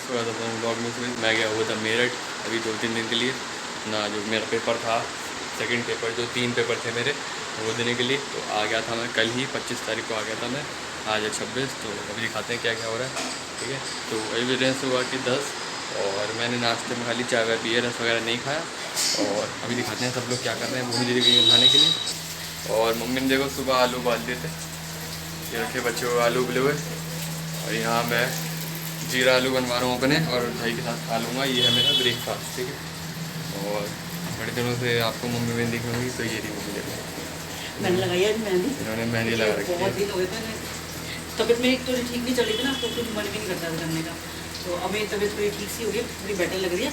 स्वागत है ब्लॉग में। मैं गया हुआ था मेरठ अभी 2-3 दिन के लिए ना, जो मेरा पेपर था सेकंड पेपर, जो 3 पेपर थे मेरे वो देने के लिए। तो आ गया था मैं कल ही 25 तारीख को आ गया था मैं, आज है 26। तो अभी दिखाते हैं क्या क्या हो रहा है, ठीक है। तो अभी रेंस हुआ कि 10 और मैंने नाश्ते में खाली चाय वाय पिए, रस वगैरह नहीं खाया। और अभी दिखाते हैं सब लोग क्या कर रहे हैं। भूमि दीदी गई खाने के लिए और मम्मी ने देखो सुबह आलू उबाल दिए थे, ये रखे बच्चों को आलू उबले हुए। और यहाँ मैं जीरा आलू बनवा रहा हूँ अपने और दही के साथ खा लूँगा। ये है मेरा ब्रेकफास्ट, ठीक है। और बड़े दिनों से आपको मम्मी में दिख होंगी, तो ये रही मम्मी देखो, मैंने लगाई है मेहंदी। इन्होंने मेहंदी लगा रखी है। बहुत दिन हो गए थे, तबीयत मेरी थोड़ी ठीक नहीं चल रही थी ना, तो कुछ मन भी नहीं करता था करने का। तो अब मेरी तबीयत थोड़ी ठीक सी हो गई, थोड़ी बेटर लग रही है,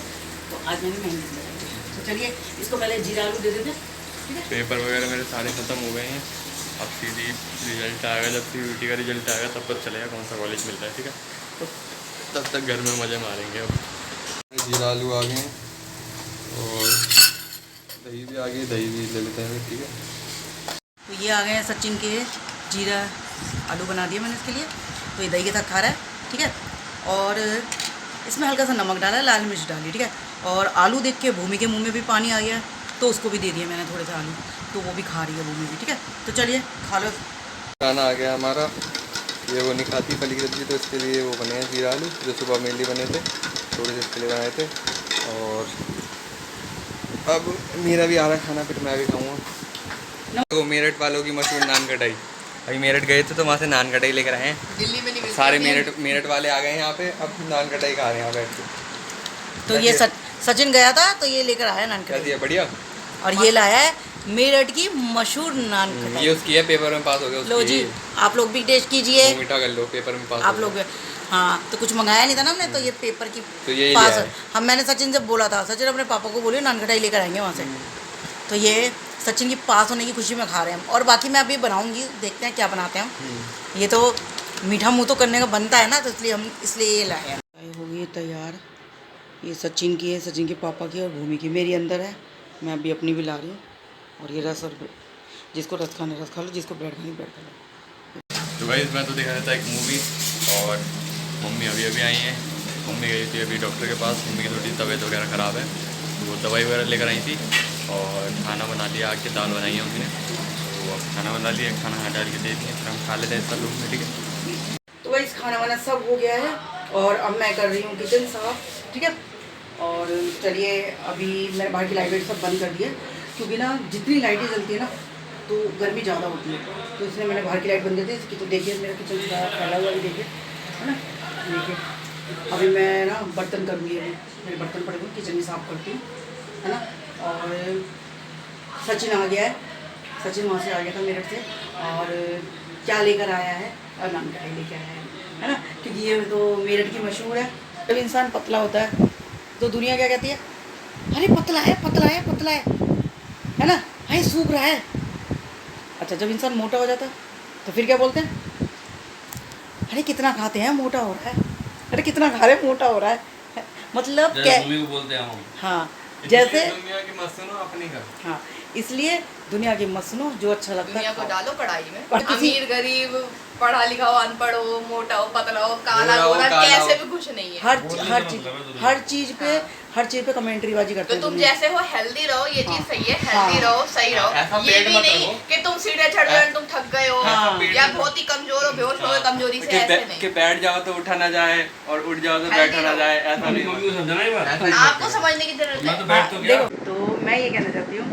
तो आज मैंने मेहंदी लगाई। तो चलिए इसको पहले जीरा आलू दे देते, ठीक है। पेपर वगैरह मेरे सारे ख़त्म हो गए हैं। अब सीधी रिजल्ट आएगा, जब CUET का रिजल्ट आएगा तब पता चलेगा कौन सा कॉलेज मिल रहा है, ठीक है। तो तब तक घर में मज़े मारेंगे। अब जीरा आलू आ गए हैं और दही भी आ गई, दही भी ले लेते हैं, ठीक है। तो ये आ गए हैं सचिन के जीरा आलू बना दिए मैंने इसके लिए। तो ये दही के साथ खा रहा है, ठीक है। और इसमें हल्का सा नमक डाला है, लाल मिर्च डाली, ठीक है। और आलू देख के भूमि के मुंह में भी पानी आ गया है, तो उसको भी दे दिया मैंने थोड़े से आलू, तो वो भी खा रही है भूमि भी, ठीक है। तो चलिए खा लो। खाना आ गया हमारा। ये वो नहीं खाती फली की सब्जी, तो इसके लिए वो बने हैं जीरा आलू, जो सुबह मेरे लिए बने थे, थोड़े से इसके लिए बनाए थे। और अब मेरा भी आ रहा है खाना, फिर मैं भी खाऊँगा। तो मेरठ वालों की मशहूर नान कटाई, अभी मेरठ गए थे तो वहाँ से नान कटाई लेकर आए हैं। दिल्ली में नहीं सारे मेरठ वाले आ गए हैं यहाँ पे, अब नान कटाई खा रहे हैं यहाँ बैठ के। तो ये सचिन गया था तो ये लेकर आया नान क्या दिया, बढ़िया। और ये लाया है मेरठ की मशहूर नान ये उसकी है, पेपर में पास हो गया उसकी। लो जी, आप लोग भी टेस्ट कीजिए, मीठा कर लो, पेपर में पास आप लोग। हाँ, तो कुछ मंगाया नहीं था ना हमने, तो ये पेपर की तो यही पास लिया है। हम, मैंने सचिन से बोला था, सचिन अपने पापा को बोलिए नान खटाई लेकर आएंगे वहाँ से। तो ये सचिन की पास होने की खुशी में खा रहे हैं हम। और बाकी मैं अभी बनाऊंगी, देखते हैं क्या बनाते हैं हम। ये तो मीठा मुँह तो करने का बनता है ना, तो इसलिए ये लाए हैं। हो गई तैयार, ये सचिन की है, सचिन के पापा की और भूमि की, मेरी अंदर है, मैं अभी अपनी भी ला रही हूँ। और ये रस, और जिसको रस खाने रस खा लो, जिसको ब्रेड खानी ब्रेड खा लो। तो भाई मैं तो दिखा रहा था एक मूवी, और मम्मी अभी अभी आई हैं। मम्मी गई थी अभी डॉक्टर के पास, मम्मी की थोड़ी तबीयत वगैरह ख़राब है, तो वो दवाई वगैरह लेकर आई थी। और खाना बना लिया, आके दाल बनाई है मम्मी ने, तो अब खाना बना लिया, खाना डाल के दे दिए, फिर हम खा लेते हैं सब लोग में, ठीक है। तो भाई खाना वाना सब हो गया है और अब मैं कर रही हूँ किचन साफ, ठीक है। और चलिए अभी मैंने बाहर की लाइट सब बंद कर दिया, क्योंकि ना जितनी लाइटें जलती है ना तो गर्मी ज़्यादा होती है, तो इसलिए मैंने बाहर की लाइट बंद कर दी इसकी। तो देखिए मेरा किचन का फैला हुआ भी देखिए, है ना। देखिए अभी मैं ना बर्तन करूँगी, अभी मेरे बर्तन पड़े हुए, किचन भी साफ़ करती हूँ, है ना। और सचिन आ गया है, सचिन वहाँ से आ गया था मेरठ से, और क्या लेकर आया है, और नान कढ़ाई लेकर आया है ना। क्योंकि ये तो मेरठ की मशहूर है। जब इंसान पतला होता है तो दुनिया क्या कहती है, अरे पतला है पतला है पतला है ना, अरे सूख रहा है। अच्छा, जब इंसान मोटा हो जाता है तो फिर क्या बोलते हैं, अरे कितना खाते हैं मोटा हो रहा है, अरे कितना खा रहे मोटा हो रहा है। मतलब क्या बोलते हैं हम। हाँ, जैसे दुनिया की मत सुनो अपनी का। हाँ, इसलिए दुनिया की मत सुनो, जो अच्छा लगता है दुनिया को डालो कढ़ाई में। पर किसी- अमीर गरीब, पढ़ा लिखा हो अनपढ़ हो, मोटा हो पतला हो, काला गोरा, कैसे भी कुछ नहीं है। हर चीज पे कमेंट्री बाजी करते तो हैं तुम दुनिया। जैसे हो हेल्दी रहो, ये चीज सही है, हाँ। हेल्दी रहो, सही ऐसा रहो। ये पेट भी मत नहीं रखो। कि तुम सीढ़े चढ़ गए तुम थक गए हो, हाँ। या बहुत ही कमजोर हो, बेहोश हो गए कमजोरी से, ऐसे नहीं। कि बैठ जाओ तो उठा ना जाए और उठ जाओ तो बैठा ना जाए, ऐसा नहीं होता। आपको समझने की जरूरत है। देखो, तो मैं ये कहना चाहती हूँ,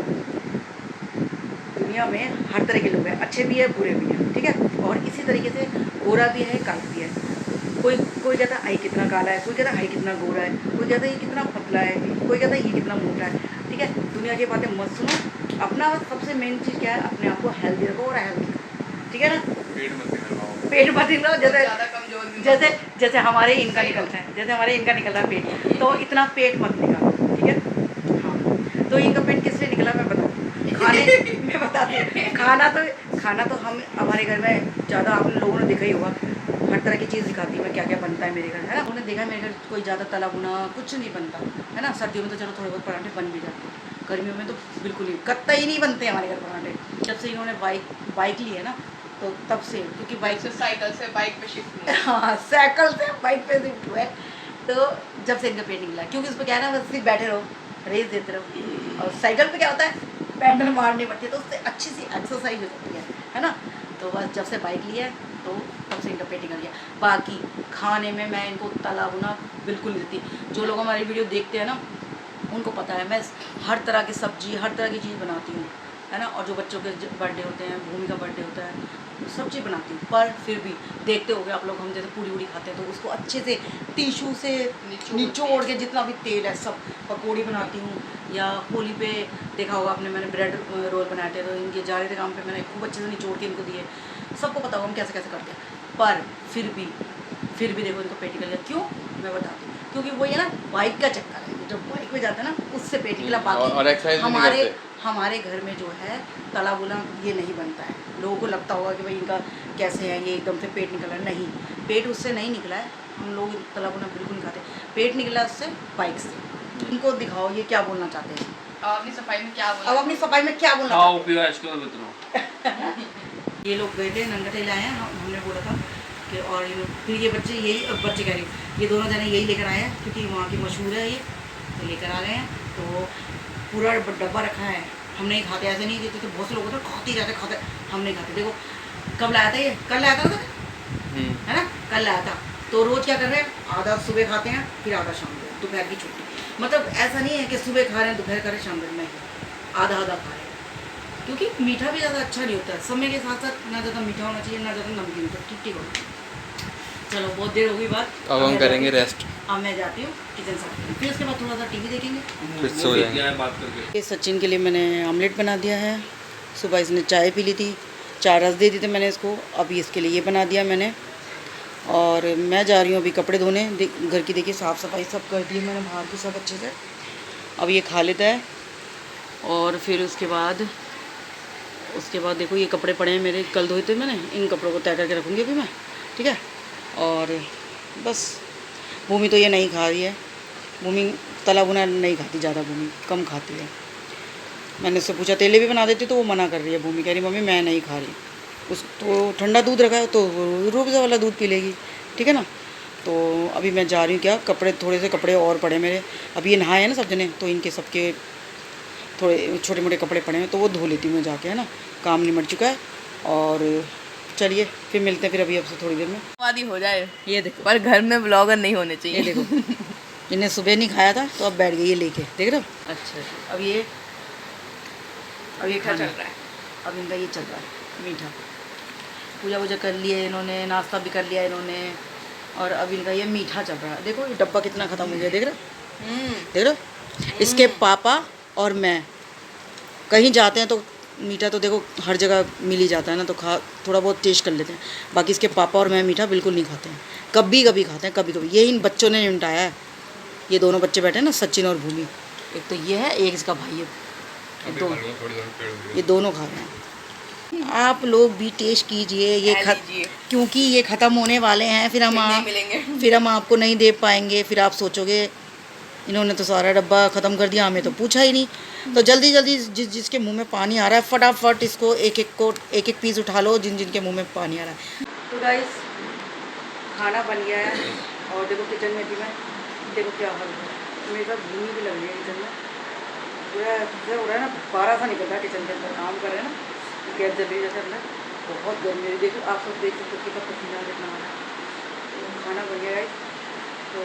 दुनिया में हर तरह के लोग हैं, अच्छे भी है बुरे भी हैं, ठीक है। और इसी तरीके से गोरा भी है काला भी है। कोई कहता है आई कितना काला है, कोई कहता है आई कितना गोरा है, कोई कहता है ये कितना पतला है, कोई कहता है ये कितना मोटा है, ठीक है। दुनिया की बातें मत सुनो, अपना सबसे मेन चीज़ क्या है, अपने आप को हेल्दी रखो और हेल्दी रखो, ठीक है ना। पेट मत निकलाओ, जैसे ज्यादा कमजोर भी जैसे जैसे हमारे इनका निकलता है, जैसे हमारे इनका निकलता है पेट, तो इतना पेट मत निकालो, ठीक है। हाँ, तो इनका पेट किस लिए निकला मैं बताती हूँ, खाने मैं बताती हूँ। खाना तो हम हमारे घर में ज़्यादा आप लोगों ने देखा ही होगा, हर तरह की चीज़ दिखाती है मैं क्या क्या बनता है मेरे घर, है ना। उन्होंने देखा है मेरे घर कोई ज़्यादा तला भुना कुछ नहीं बनता, है ना। सर्दियों में तो चलो थोड़े बहुत पराठे बन भी जाते हैं, गर्मियों में तो बिल्कुल ही कतई नहीं बनते हमारे घर पराठे। जब से इन्होंने बाइक ली है ना, तो तब से, क्योंकि बाइक से साइकिल से बाइक पे शिफ्ट हुआ। हाँ, साइकिल से बाइक पे शिफ्ट हुए, तो जब से इनका पेट निकला, क्योंकि उस पर क्या है ना, बस सिर्फ बैठे रहो, रेस देते रहो। और साइकिल पे क्या होता है, पैडल मारनी पड़ती है, तो उससे अच्छी सी एक्सरसाइज हो जाती है ना। तो बस जब से बाइक लिया है तो तब से इनका पेट निकल गया। बाकी खाने में मैं इनको तला भुना बिल्कुल नहीं देती। जो लोग हमारी वीडियो देखते हैं ना, उनको पता है मैं हर तरह की सब्जी, हर तरह की चीज़ बनाती हूँ, है ना। और जो बच्चों के बर्थडे होते हैं, भूमि का बर्थडे होता है, सब चीज़ बनाती हूँ। पर फिर भी देखते होगे आप लोग, हम जैसे पूरी वूड़ी खाते हैं तो उसको अच्छे से टिशू से निचोड़ के जितना भी तेल है सब, पकौड़ी बनाती हूँ। या होली पे देखा होगा आपने, मैंने ब्रेड रोल बनाए थे, तो इनके जा रहे थे काम पे, मैंने खूब अच्छे से निचोड़ के इनको दिए। सबको पता होगा हम कैसे कैसे करते हैं। पर फिर भी देखो इनको पेट निकल गया। क्यों, मैं बताती हूँ। क्योंकि वो ये ना बाइक का चक्कर है, जब बाइक पे जाते हैं ना उससे पेट निकला। बाकी हमारे घर में जो है तला बुना ये नहीं बनता है। लोगों को लगता होगा कि भाई इनका कैसे है, ये एकदम से पेट निकला है। नहीं, पेट उससे नहीं निकला है। हम लोग तला बुना बिल्कुल नहीं खाते, पेट निकला उससे बाइक से। इनको दिखाओ ये क्या बोलना चाहते हैं। अब अपनी सफाई में क्या बोला? अब अपनी सफाई में क्या बोलना चाहते हैं। ये लोग गए थे नंगटे लाए हैं, हमने बोला था कि, और फिर ये बच्चे यही बच्चे कह रही, ये दोनों जने यही लेकर आए हैं क्योंकि वहाँ की मशहूर है ये, तो लेकर आ गए हैं। तो पूरा डब्बा रखा है। हम नहीं खाते, ऐसे नहीं देते, तो बहुत से लोग होते खाते जाते खाते, हम नहीं खाते। देखो कब लाया था ये, कल लाया था है ना, कल लाया था। तो रोज़ क्या कर रहे हैं, आधा सुबह खाते हैं, फिर आधा शाम को, दोपहर की छुट्टी। मतलब ऐसा नहीं है कि सुबह खा रहे हैं दोपहर खा रहे हैं शाम को, नहीं, आधा आधा खा रहे हैं। क्योंकि मीठा भी ज़्यादा अच्छा नहीं होता है। समय के साथ साथ ना ज़्यादा मीठा होना चाहिए, ना ज़्यादा नमकीन, तो ठीक ठीक होगा। चलो बहुत देर हो गई बात, अब हम करेंगे रेस्ट। अब मैं जाती हूँ किचन साफ, फिर उसके बाद थोड़ा सा टीवी देखेंगे, फिर सो जाएंगे बात करके। ये सचिन के लिए मैंने ऑमलेट बना दिया है। सुबह इसने चाय पी ली थी, 4 रस दे दी थी मैंने इसको, अभी इसके लिए ये बना दिया मैंने। और मैं जा रही हूँ अभी कपड़े धोने। घर की देखिए साफ़ सफाई सब कर दी मैंने, बाहर की सब अच्छे से। अब ये खा लेता है और फिर उसके बाद देखो ये कपड़े पड़े हैं मेरे, कल धोए थे मैंने, इन कपड़ों को तय करके रखूँगी अभी मैं, ठीक है। और बस भूमि तो ये नहीं खा रही है, भूमि तला भुना नहीं खाती ज़्यादा, भूमि कम खाती है। मैंने उससे पूछा तेले भी बना देती, तो वो मना कर रही है। भूमि कह रही मम्मी मैं नहीं खा रही। उस तो ठंडा दूध रखा है तो रूह अफ़ज़ा वाला दूध पी लेगी, ठीक है ना। तो अभी मैं जा रही हूँ, क्या कपड़े, थोड़े से कपड़े और पड़े मेरे। अभी ये नहाए हैं ना सब जने, तो इनके सबके थोड़े छोटे मोटे कपड़े पड़े हैं, तो वो धो लेती हूँ मैं जाके, है ना। काम निमट चुका है। और चलिए फिर मिलते हैं फिर अभी आपसे थोड़ी देर में। शादी हो जाए ये देखो, पर घर में ब्लॉगर नहीं होने ये चाहिए। देखो इन्हें सुबह नहीं खाया था तो अब बैठ गई ये लेके, देख रहे हो। अच्छा अब ये मीठा चल रहा है। अब इनका ये चल रहा है मीठा। पूजा वूजा कर लिए इन्होंने, नाश्ता भी कर लिया इन्होंने, और अब इनका ये मीठा चल रहा है। देखो ये डब्बा कितना ख़त्म हो गया, देख रहे हो, देख रहे हो। इसके पापा और मैं कहीं जाते हैं तो मीठा तो देखो हर जगह मिल ही जाता है ना, तो थोड़ा बहुत टेस्ट कर लेते हैं। बाकी इसके पापा और मैं मीठा बिल्कुल नहीं खाते हैं, कभी कभी खाते हैं, कभी कभी। ये इन बच्चों ने निपटाया है। ये दोनों बच्चे बैठे हैं ना, सचिन और भूमि, एक तो ये है, एक इसका भाई है, ये दोनों खा रहे हैं। आप लोग भी टेस्ट कीजिए ये क्योंकि ये ख़त्म होने वाले हैं, फिर हम आपको नहीं दे पाएंगे। फिर आप सोचोगे इन्होंने तो सारा डब्बा ख़त्म कर दिया, हमें तो पूछा ही नहीं। तो जल्दी जल्दी जिसके मुंह में पानी आ रहा है फटाफट इसको एक एक पीस उठा लो, जिनके मुंह में पानी आ रहा है। तो गाइस खाना बन गया है और देखो किचन में भी मैं, देखो क्या हाल है, मेरे साथ भूमि भी लग रही है किचन में। जो हो रहा है ना, 12 सा निकल रहा है किचन के अंदर, काम कर रहे हैं ना, गैस जल रही है जैसे अंदर, बहुत गर्मी है। देखो आप सब देख सकते हो कितना पसीना कितना आ रहा है। तो खाना बन गया है। तो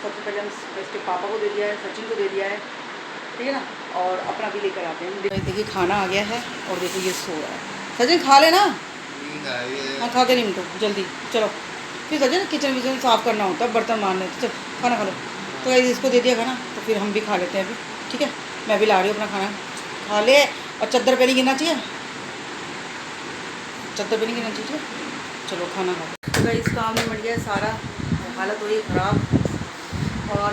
सबसे पहले हम इसके पापा को दे दिया है, सचिन को दे दिया है, ठीक है ना, और अपना भी लेकर आते हैं। देखिए खाना आ गया है और देखो ये सो रहा है। सचिन खा लेना, हाँ खा के निमटो जल्दी, चलो। फिर सचिन किचन विचन साफ़ करना होता है, बर्तन मारने, तो चल खाना खा लो। तो इसको दे दिया खाना, तो फिर हम भी खा लेते हैं अभी, ठीक है। मैं भी ला रही हूँ अपना खाना, खा ले। और चद्दर पे नहीं गिरना चाहिए, चद्दर पे नहीं गिरना चाहिए। चलो खाना खा। तो इस काम में मट गया सारा, हालत हो रही है ख़राब। और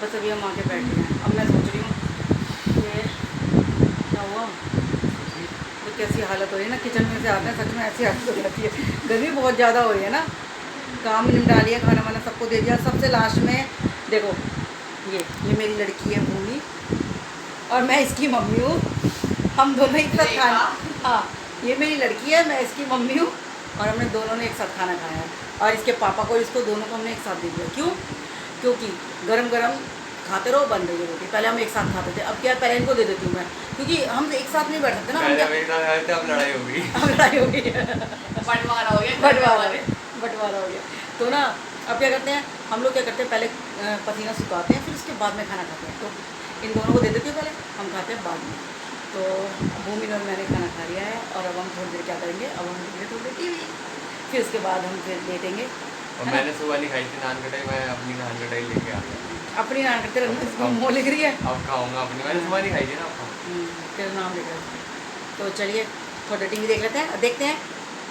बस अभी हम आके बैठ गए हैं। अब मैं सोच रही हूँ कि क्या हुआ, तो कैसी हालत हो रही है ना, किचन में से आते हैं सच में ऐसी हालत हो जाती है। गर्मी बहुत ज़्यादा हो रही है ना। काम निपटा लिया, खाना वाना सबको दे दिया। सबसे लास्ट में देखो ये मेरी लड़की है भूमि और मैं इसकी मम्मी हूँ। हम दोनों एक साथ खाना, हाँ ये मेरी लड़की है, मैं इसकी मम्मी हूँ, और हमने दोनों ने एक साथ खाना खाया है। और इसके पापा को, इसको दोनों को हमने एक साथ दे दिया। क्यों? क्योंकि गरम गरम खाते रहो, बन रही है रोटी। पहले हम एक साथ खाते थे, अब क्या पहले इनको दे देती हूँ मैं, क्योंकि हम एक साथ नहीं बैठ सकते ना। पहले हम एक साथ खाते थे, अब लड़ाई हो गई। अब लड़ाई हो गई, बंटवारा हो गया, बंटवारा हो गया। तो ना अब क्या करते हैं हम लोग, क्या करते हैं पहले पसीना सुखाते हैं, फिर उसके बाद में खाना खाते हैं। तो इन दोनों को दे देती हूँ, पहले हम खाते हैं बाद में। तो भूमि और मैंने खाना खा लिया है, और अब हम थोड़ी देर क्या करेंगे, अब हम देखेंगे थोड़ी देर टीवी, फिर उसके बाद हम फिर लेटेंगे। और मैंने सुबह नहीं खाई थी नान कटाई, मैं अपनी नान कटाई लेके आ गया। अपनी नाम करते रहना, इसको मोह लिख रही है। अब खाऊंगा अपनी, मैंने सुबह नहीं खाई थी ना, अब खाऊंगा। तेरा नाम लिख रहा है। तो चलिए थोड़ा टीवी देख लेते हैं, देखते हैं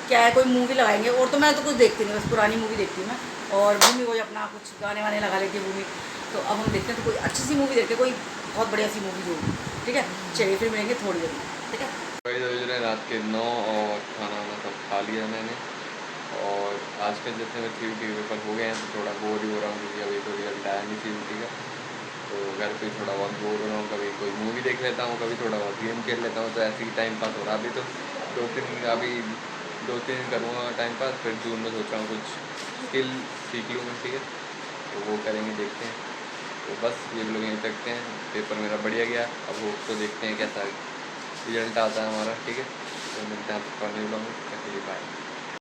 क्या है, कोई मूवी लगाएंगे। और तो मैं तो कुछ देखती नहीं, बस पुरानी मूवी देखती हूँ मैं, और भूमि कोई अपना कुछ गाने वाने लगा लेती है भूमि। तो अब हम देखते हैं, तो कोई अच्छी सी मूवी देखते हैं, कोई बहुत बढ़िया सी मूवी जो, ठीक है। चलिए फिर मिलेंगे थोड़ी देर में, ठीक है। वही बज रहे रात के 9, और खाना वाना सब खा लिया मैंने। और आजकल जैसे मैं CUT के पेपर हो गए हैं, तो थोड़ा बोर ही हो रहा हूँ, क्योंकि अभी तो रिजल्ट आया नहीं CUT का। तो घर पे थोड़ा बहुत बोर हो रहा हूँ, कभी कोई मूवी देख लेता हूँ, कभी थोड़ा बहुत गेम खेल लेता हूँ। तो ऐसे ही टाइम पास हो रहा। अभी तो 2-3 दिन करूँगा टाइम पास, फिर जून में सोच रहा हूँ कुछ स्किल सीख लूँ मैं, ठीक है। तो वो करेंगे, देखते हैं। तो बस ये लोग यहीं तकते हैं। पेपर मेरा बढ़िया गया, अब वो तो देखते हैं कैसा रिजल्ट आता है हमारा, ठीक है। तो मिलते हैं आपको कल, बाय।